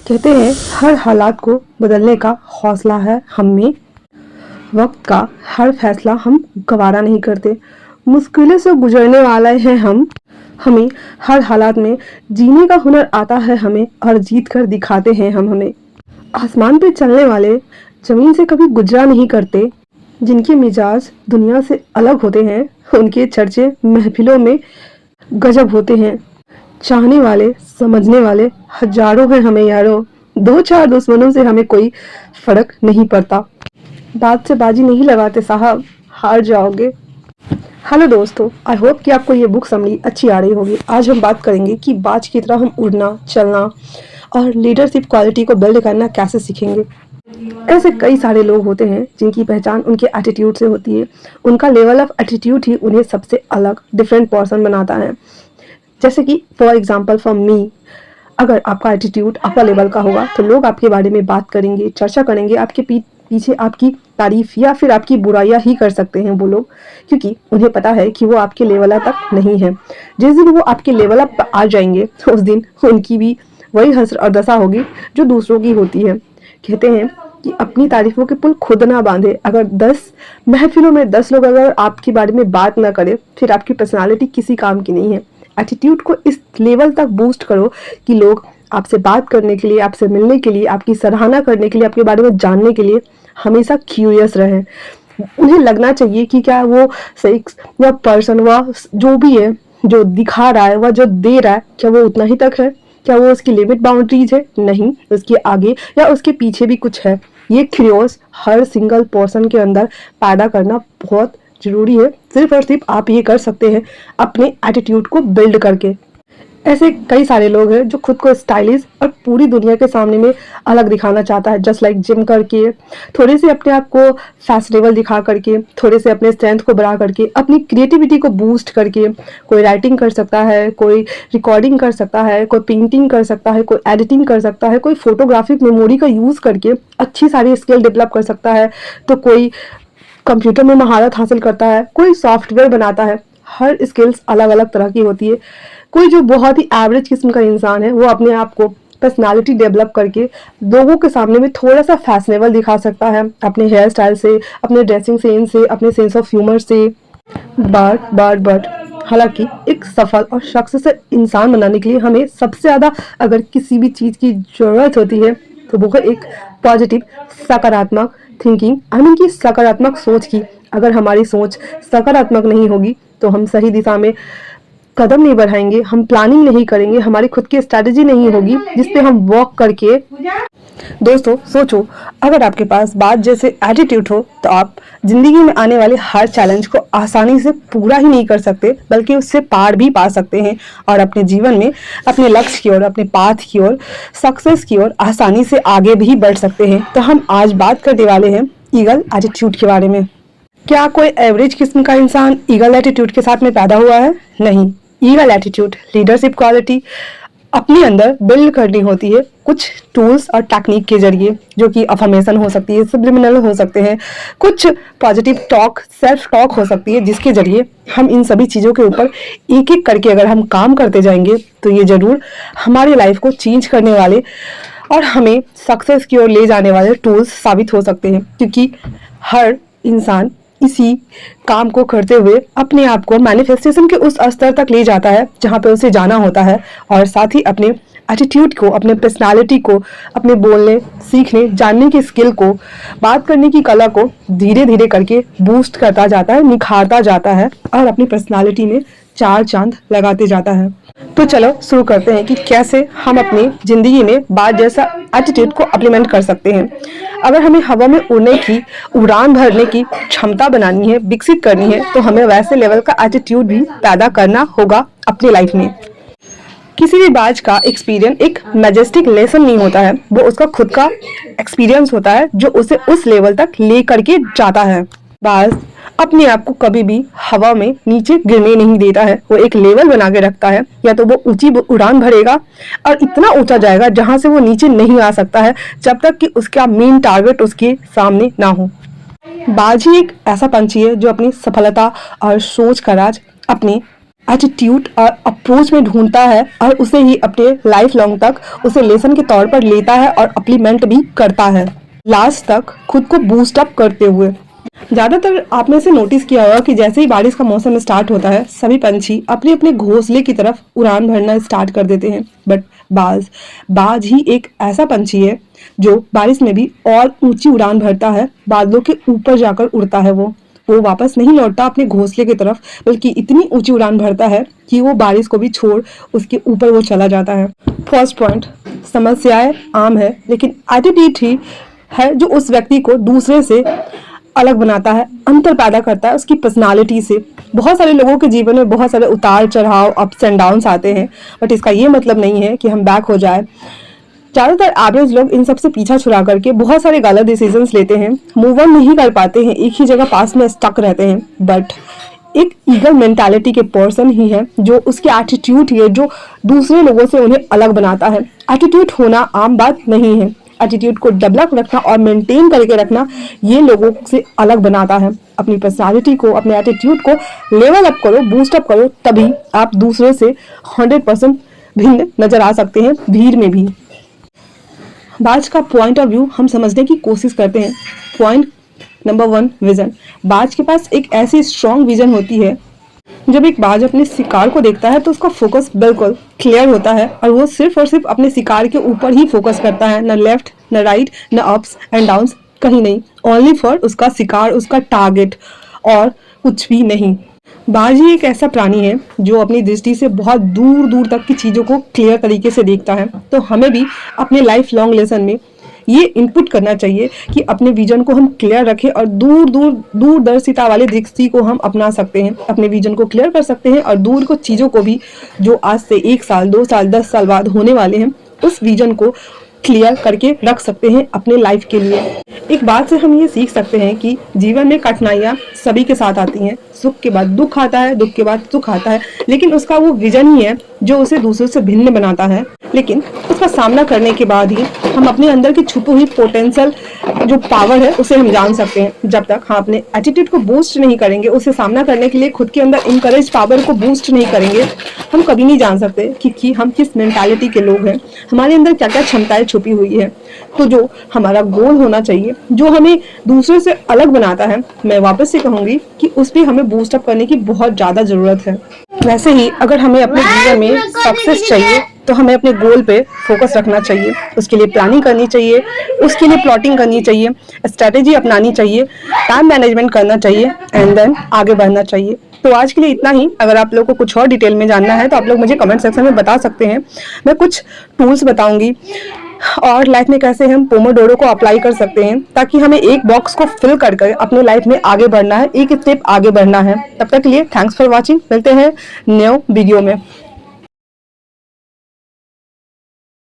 कहते हैं हर हालात को बदलने का हौसला है हम में। वक्त का हर फैसला हम गवारा नहीं करते। मुश्किलों से गुजरने वाले हैं हम। हमें हर हालात में जीने का हुनर आता है हमें, और जीत कर दिखाते हैं हम हमें। आसमान पे चलने वाले ज़मीन से कभी गुजरा नहीं करते। जिनके मिजाज दुनिया से अलग होते हैं, उनके चर्चे महफिलों में गजब होते हैं। चाहने वाले समझने वाले हजारों हैं हमें यारों। दो चार दुश्मनों से हमें कोई फर्क नहीं पड़ता। बात से बाजी नहीं लगाते साहब, हार जाओगे। हेलो दोस्तों, आई होप कि आपको ये बुक समरी अच्छी आ रही होगी। आज हम बात करेंगे कि बाज की तरह हम उड़ना, चलना और लीडरशिप क्वालिटी को बिल्ड करना कैसे सीखेंगे। ऐसे कई सारे लोग होते हैं जिनकी पहचान उनके एटीट्यूड से होती है। उनका लेवल ऑफ एटीट्यूड ही उन्हें सबसे अलग डिफरेंट पर्सन बनाता है। जैसे कि फॉर एग्जाम्पल फॉर मी, अगर आपका एटीट्यूड आपका लेवल का होगा तो लोग आपके बारे में बात करेंगे, चर्चा करेंगे, आपके पीछे आपकी तारीफ या फिर आपकी बुराइयां ही कर सकते हैं वो लोग, क्योंकि उन्हें पता है कि वो आपके लेवल तक नहीं है। जिस दिन वो आपके लेवल अप आ जाएंगे उस दिन उनकी भी वही हसर और दशा होगी जो दूसरों की होती है। कहते हैं कि अपनी तारीफों के पुल खुद ना बांधे। अगर 10 महफिलों में 10 लोग अगर आपके बारे में बात ना करें, फिर आपकी पर्सनालिटी किसी काम की नहीं है। एटीट्यूड को इस लेवल तक बूस्ट करो कि लोग आपसे बात करने के लिए, आपसे मिलने के लिए, आपकी सराहना करने के लिए, आपके बारे में जानने के लिए हमेशा क्यूरियस रहें। उन्हें लगना चाहिए कि क्या वो सेक्स या पर्सन वह जो भी है, जो दिखा रहा है, वह जो दे रहा है, क्या वो उतना ही तक है? क्या वो उसकी लिमिट बाउंड्रीज है? नहीं, उसके आगे या उसके पीछे भी कुछ है। ये क्यूरियस हर सिंगल पर्सन के अंदर पैदा करना बहुत जरूरी है। सिर्फ और सिर्फ आप ये कर सकते हैं अपने एटीट्यूड को बिल्ड करके। ऐसे कई सारे लोग हैं जो खुद को स्टाइलिश और पूरी दुनिया के सामने में अलग दिखाना चाहता है, जस्ट लाइक जिम करके, थोड़े से अपने आप को फैशनेबल दिखा करके, थोड़े से अपने स्ट्रेंथ को बढ़ा करके, अपनी क्रिएटिविटी को बूस्ट करके। कोई राइटिंग कर सकता है, कोई रिकॉर्डिंग कर सकता है, कोई पेंटिंग कर सकता है, कोई एडिटिंग कर सकता है, कोई फोटोग्राफिक मेमोरी का यूज़ करके अच्छी सारी स्किल डेवलप कर सकता है, तो कोई कंप्यूटर में महारत हासिल करता है, कोई सॉफ्टवेयर बनाता है। हर स्किल्स अलग अलग तरह की होती है। कोई जो बहुत ही एवरेज किस्म का इंसान है, वो अपने आप को पर्सनालिटी डेवलप करके लोगों के सामने में थोड़ा सा फैशनेबल दिखा सकता है, अपने हेयर स्टाइल से, अपने ड्रेसिंग सेंस से, अपने सेंस ऑफ ह्यूमर से। बट हालांकि एक सफल और शख्स इंसान बनाने के लिए हमें सबसे ज़्यादा अगर किसी भी चीज़ की ज़रूरत होती है तो वो है एक पॉजिटिव, सकारात्मक थिंकिंग, आई मीन की सकारात्मक सोच की। अगर हमारी सोच सकारात्मक नहीं होगी तो हम सही दिशा में कदम नहीं बढ़ाएंगे, हम प्लानिंग नहीं करेंगे, हमारी खुद की स्ट्रैटेजी नहीं होगी जिसपे हम वॉक करके। दोस्तों सोचो, अगर आपके पास बात जैसे एटीट्यूड हो तो आप जिंदगी में आने वाले हर चैलेंज को आसानी से पूरा ही नहीं कर सकते, बल्कि उससे पार भी पा सकते हैं और अपने जीवन में अपने लक्ष्य की ओर, अपने पाथ की ओर, सक्सेस की ओर आसानी से आगे भी बढ़ सकते हैं। तो हम आज बात करने वाले हैं ईगल एटीट्यूड के बारे में। क्या कोई एवरेज किस्म का इंसान ईगल एटीट्यूड के साथ में पैदा हुआ है? नहीं। ईगल एटीट्यूड, लीडरशिप क्वालिटी अपने अंदर बिल्ड करनी होती है कुछ टूल्स और टेक्निक के जरिए, जो कि अफर्मेशन हो सकती है, सब्लिमिनल हो सकते हैं, कुछ पॉजिटिव टॉक, सेल्फ टॉक हो सकती है, जिसके जरिए हम इन सभी चीज़ों के ऊपर एक एक करके अगर हम काम करते जाएंगे तो ये ज़रूर हमारी लाइफ को चेंज करने वाले और हमें सक्सेस की ओर ले जाने वाले टूल्स साबित हो सकते हैं। क्योंकि हर इंसान इसी काम को करते हुए अपने आप को मैनिफेस्टेशन के उस स्तर तक ले जाता है जहाँ पे उसे जाना होता है, और साथ ही अपने एटीट्यूड को, अपने पर्सनालिटी को, अपने बोलने, सीखने, जानने की स्किल को, बात करने की कला को धीरे धीरे करके बूस्ट करता जाता है, निखारता जाता है और अपनी पर्सनालिटी में चार चांद लगाते जाता है। तो चलो शुरू करते हैं कि कैसे हम अपनी जिंदगी में बात जैसा एटीट्यूड को इम्प्लीमेंट कर सकते हैं। अगर हमें हवा में उड़ने की, उड़ान भरने की क्षमता बनानी है, विकसित करनी है, तो हमें वैसे लेवल का एटीट्यूड भी पैदा करना होगा अपनी लाइफ में। किसी भी बाज का एक्सपीरियंस एक मैजेस्टिक लेसन नहीं होता है, वो उसका खुद का एक्सपीरियंस होता है जो उसे उस लेवल तक ले करके जाता है। बाज अपने आप को कभी भी हवा में नीचे गिरने नहीं देता है, वो एक लेवल बना के रखता है। या तो वो ऊंची उड़ान भरेगा और इतना ऊंचा जाएगा जहां से वो नीचे नहीं आ सकता है, जब तक कि उसका मेन टारगेट उसके सामने ना हो। बाज ही एक ऐसा पंछी है जो अपनी सफलता और सोच का राज अपने एटीट्यूड और अप्रोच में ढूंढता है और उसे ही अपने लाइफ लॉन्ग तक उसे लेसन के तौर पर लेता है और अप्लीमेंट भी करता है, लास्ट तक खुद को बूस्ट अप करते हुए। ज़्यादातर आपने इसे नोटिस किया होगा कि जैसे ही बारिश का मौसम स्टार्ट होता है सभी पंछी अपने अपने घोंसले की तरफ उड़ान भरना स्टार्ट कर देते हैं। बट बाज बाज ही एक ऐसा पंछी है जो बारिश में भी और ऊंची उड़ान भरता है, बादलों के ऊपर जाकर उड़ता है। वो वापस नहीं लौटता अपने घोंसले की तरफ, बल्कि इतनी ऊंची उड़ान भरता है कि वो बारिश को भी छोड़ उसके ऊपर वो चला जाता है। फर्स्ट पॉइंट, समस्याएं आम है लेकिन एटीट्यूड ही है जो उस व्यक्ति को दूसरे से अलग बनाता है, अंतर पैदा करता है उसकी पर्सनालिटी से। बहुत सारे लोगों के जीवन में बहुत सारे उतार चढ़ाव, अप्स एंड डाउन्स आते हैं, बट इसका ये मतलब नहीं है कि हम बैक हो जाए। ज़्यादातर एवरेज लोग इन सब से पीछा छुड़ा करके बहुत सारे गलत डिसीजंस लेते हैं, मूव ऑन नहीं कर पाते हैं, एक ही जगह पास में स्टक रहते हैं। बट एक ईगल मेंटालिटी के पर्सन ही है जो उसके एटीट्यूड ही है जो दूसरे लोगों से उन्हें अलग बनाता है। एटीट्यूड होना आम बात नहीं है, एटीट्यूड को डेवलप रखना और मेंटेन करके रखना ये लोगों से अलग बनाता है। अपनी पर्सनालिटी को, अपने एटीट्यूड को लेवल अप करो, बूस्ट अप करो, तभी आप दूसरे से 100% भिन्न नजर आ सकते हैं भीड़ में भी। बाज का पॉइंट ऑफ व्यू हम समझने की कोशिश करते हैं। Point number 1, vision. बाज के पास एक ऐसी स्ट्रॉन्ग विजन होती है। जब एक बाज अपने शिकार को देखता है तो उसका फोकस बिल्कुल क्लियर होता है और वो सिर्फ और सिर्फ अपने शिकार के ऊपर ही फोकस करता है, न लेफ्ट न राइट न अप्स एंड डाउन्स, कहीं नहीं, ओनली फॉर उसका शिकार, उसका टारगेट और कुछ भी नहीं। बाज ही एक ऐसा प्राणी है जो अपनी दृष्टि से बहुत दूर दूर तक की चीज़ों को क्लियर तरीके से देखता है। तो हमें भी अपने लाइफ लॉन्ग लेसन में ये इनपुट करना चाहिए कि अपने विजन को हम क्लियर रखें और दूर दूर दूरदर्शिता वाले दृष्टि को हम अपना सकते हैं, अपने विजन को क्लियर कर सकते हैं और दूर को चीज़ों को भी जो आज से 1 साल 2 साल 10 साल बाद होने वाले हैं उस विजन को क्लियर करके रख सकते हैं अपने लाइफ के लिए। एक बात से हम ये सीख सकते हैं कि जीवन में कठिनाइयाँ सभी के साथ आती हैं, सुख के बाद दुख आता है, दुख के बाद सुख आता है, लेकिन उसका वो विजन ही है जो उसे दूसरों से भिन्न बनाता है। लेकिन उसका सामना करने के बाद ही हम अपने अंदर की छुपी हुई पोटेंशियल जो पावर है उसे हम जान सकते हैं। जब तक हम अपने एटीट्यूड को बूस्ट नहीं करेंगे, उसे सामना करने के लिए खुद के अंदर इनकरेज पावर को बूस्ट नहीं करेंगे, हम कभी नहीं जान सकते कि हम किस मेंटालिटी के लोग हैं, हमारे अंदर क्या क्या क्षमताएं छुपी हुई है। तो जो हमारा गोल होना चाहिए, जो हमें दूसरे से अलग बनाता है, मैं वापस से कहूंगी कि उस पर हमें बूस्ट अप करने की बहुत ज़्यादा ज़रूरत है। वैसे ही अगर हमें अपने जीवन में सक्सेस चाहिए तो हमें अपने गोल पे फोकस रखना चाहिए, उसके लिए प्लानिंग करनी चाहिए, उसके लिए प्लॉटिंग करनी चाहिए, स्ट्रैटेजी अपनानी चाहिए, टाइम मैनेजमेंट करना चाहिए एंड देन आगे बढ़ना चाहिए। तो आज के लिए इतना ही। अगर आप लोगों को कुछ और डिटेल में जानना है तो आप लोग मुझे कमेंट सेक्शन में बता सकते हैं। मैं कुछ टूल्स बताऊंगी और लाइफ में कैसे हम पोमोडोरो को अप्लाई कर सकते हैं ताकि हमें एक बॉक्स को फिल कर अपने लाइफ में आगे बढ़ना है, एक स्टेप आगे बढ़ना है। तब तक के लिए थैंक्स फॉर वॉचिंग। मिलते हैं न्यू वीडियो में।